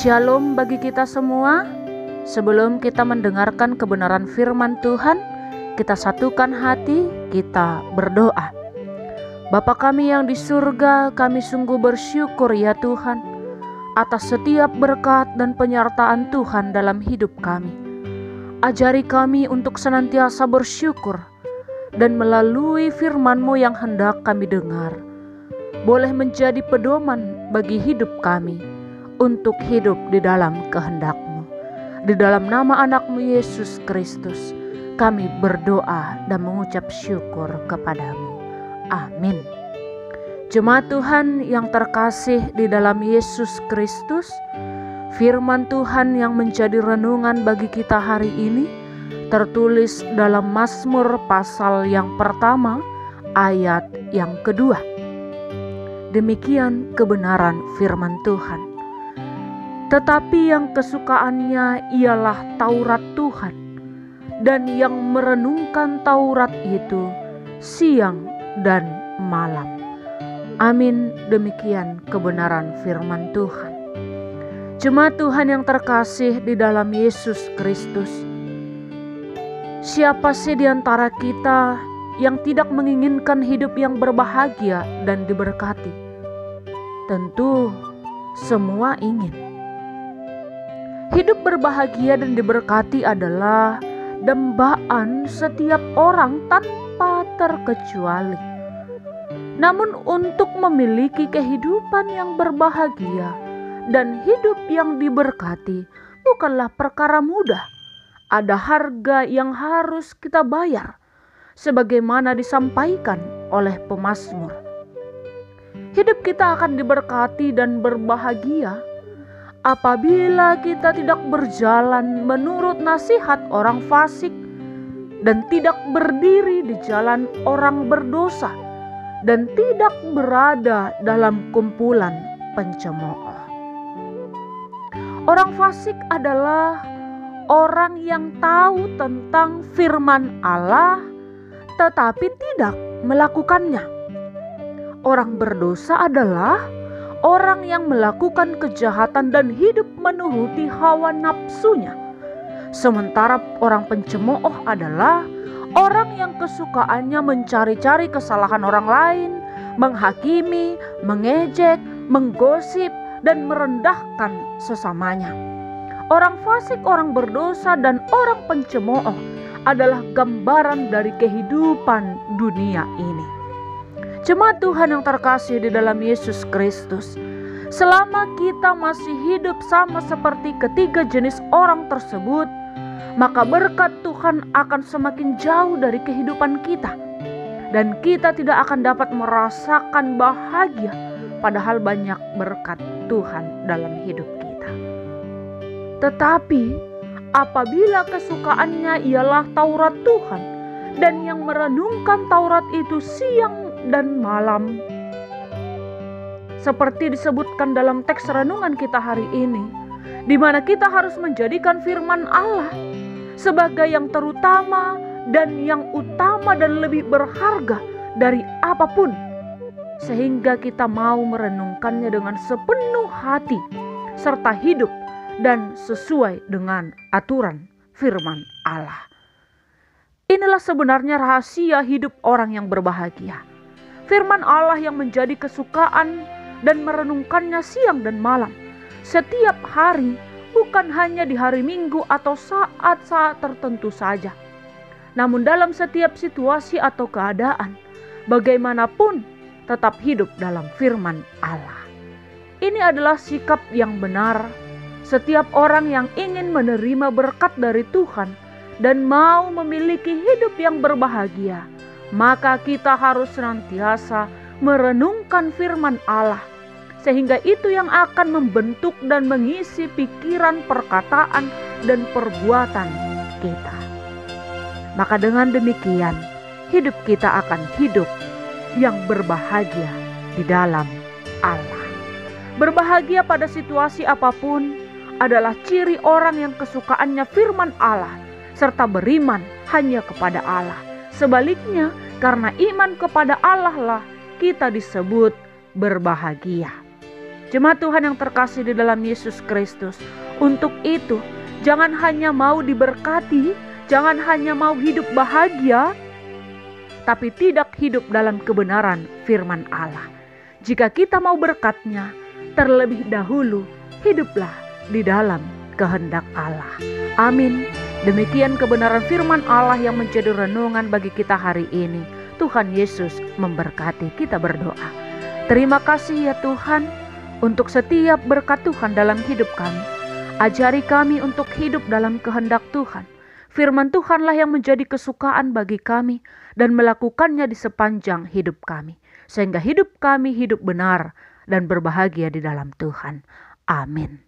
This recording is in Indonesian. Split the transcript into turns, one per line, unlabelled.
Shalom bagi kita semua. Sebelum kita mendengarkan kebenaran firman Tuhan, kita satukan hati, kita berdoa. Bapa kami yang di surga, kami sungguh bersyukur ya Tuhan atas setiap berkat dan penyertaan Tuhan dalam hidup kami. Ajari kami untuk senantiasa bersyukur dan melalui firman-Mu yang hendak kami dengar, boleh menjadi pedoman bagi hidup kami untuk hidup di dalam kehendak-Mu. Di dalam nama anak-Mu Yesus Kristus, kami berdoa dan mengucap syukur kepadamu. Amin. Jemaat Tuhan yang terkasih di dalam Yesus Kristus, firman Tuhan yang menjadi renungan bagi kita hari ini tertulis dalam Mazmur pasal yang pertama, ayat yang kedua. Demikian kebenaran firman Tuhan. Tetapi yang kesukaannya ialah Taurat Tuhan, dan yang merenungkan Taurat itu siang dan malam. Amin. Demikian kebenaran firman Tuhan. Jemaat Tuhan yang terkasih di dalam Yesus Kristus, siapa sih di antara kita yang tidak menginginkan hidup yang berbahagia dan diberkati? Tentu semua ingin. Hidup berbahagia dan diberkati adalah dambaan setiap orang tanpa terkecuali. Namun untuk memiliki kehidupan yang berbahagia dan hidup yang diberkati bukanlah perkara mudah. Ada harga yang harus kita bayar, sebagaimana disampaikan oleh pemazmur. Hidup kita akan diberkati dan berbahagia apabila kita tidak berjalan menurut nasihat orang fasik dan tidak berdiri di jalan orang berdosa dan tidak berada dalam kumpulan pencemooh. Orang fasik adalah orang yang tahu tentang firman Allah tetapi tidak melakukannya. Orang berdosa adalah orang yang melakukan kejahatan dan hidup menuruti hawa nafsunya. Sementara orang pencemooh adalah orang yang kesukaannya mencari-cari kesalahan orang lain, menghakimi, mengejek, menggosip, dan merendahkan sesamanya. Orang fasik, orang berdosa, dan orang pencemooh adalah gambaran dari kehidupan dunia ini. Jemaat Tuhan yang terkasih di dalam Yesus Kristus, selama kita masih hidup sama seperti ketiga jenis orang tersebut, maka berkat Tuhan akan semakin jauh dari kehidupan kita, dan kita tidak akan dapat merasakan bahagia padahal banyak berkat Tuhan dalam hidup kita. Tetapi apabila kesukaannya ialah Taurat Tuhan, dan yang merenungkan Taurat itu siang dan malam, seperti disebutkan dalam teks renungan kita hari ini, di mana kita harus menjadikan firman Allah sebagai yang terutama dan yang utama dan lebih berharga dari apapun, sehingga kita mau merenungkannya dengan sepenuh hati serta hidup dan sesuai dengan aturan firman Allah. Inilah sebenarnya rahasia hidup orang yang berbahagia. Firman Allah yang menjadi kesukaan dan merenungkannya siang dan malam, setiap hari, bukan hanya di hari Minggu atau saat-saat tertentu saja, namun dalam setiap situasi atau keadaan, bagaimanapun tetap hidup dalam firman Allah. Ini adalah sikap yang benar setiap orang yang ingin menerima berkat dari Tuhan dan mau memiliki hidup yang berbahagia. Maka kita harus senantiasa merenungkan firman Allah, sehingga itu yang akan membentuk dan mengisi pikiran, perkataan, dan perbuatan kita. Maka dengan demikian, hidup kita akan hidup yang berbahagia di dalam Allah. Berbahagia pada situasi apapun adalah ciri orang yang kesukaannya firman Allah, serta beriman hanya kepada Allah. Sebaliknya, karena iman kepada Allah lah kita disebut berbahagia. Jemaat Tuhan yang terkasih di dalam Yesus Kristus, untuk itu jangan hanya mau diberkati, jangan hanya mau hidup bahagia, tapi tidak hidup dalam kebenaran firman Allah. Jika kita mau berkat-Nya, terlebih dahulu hiduplah di dalam kehendak Allah. Amin. Demikian kebenaran firman Allah yang menjadi renungan bagi kita hari ini. Tuhan Yesus memberkati. Kita berdoa. Terima kasih ya Tuhan untuk setiap berkat Tuhan dalam hidup kami. Ajari kami untuk hidup dalam kehendak Tuhan. Firman Tuhanlah yang menjadi kesukaan bagi kami dan melakukannya di sepanjang hidup kami. Sehingga hidup kami hidup benar dan berbahagia di dalam Tuhan. Amin.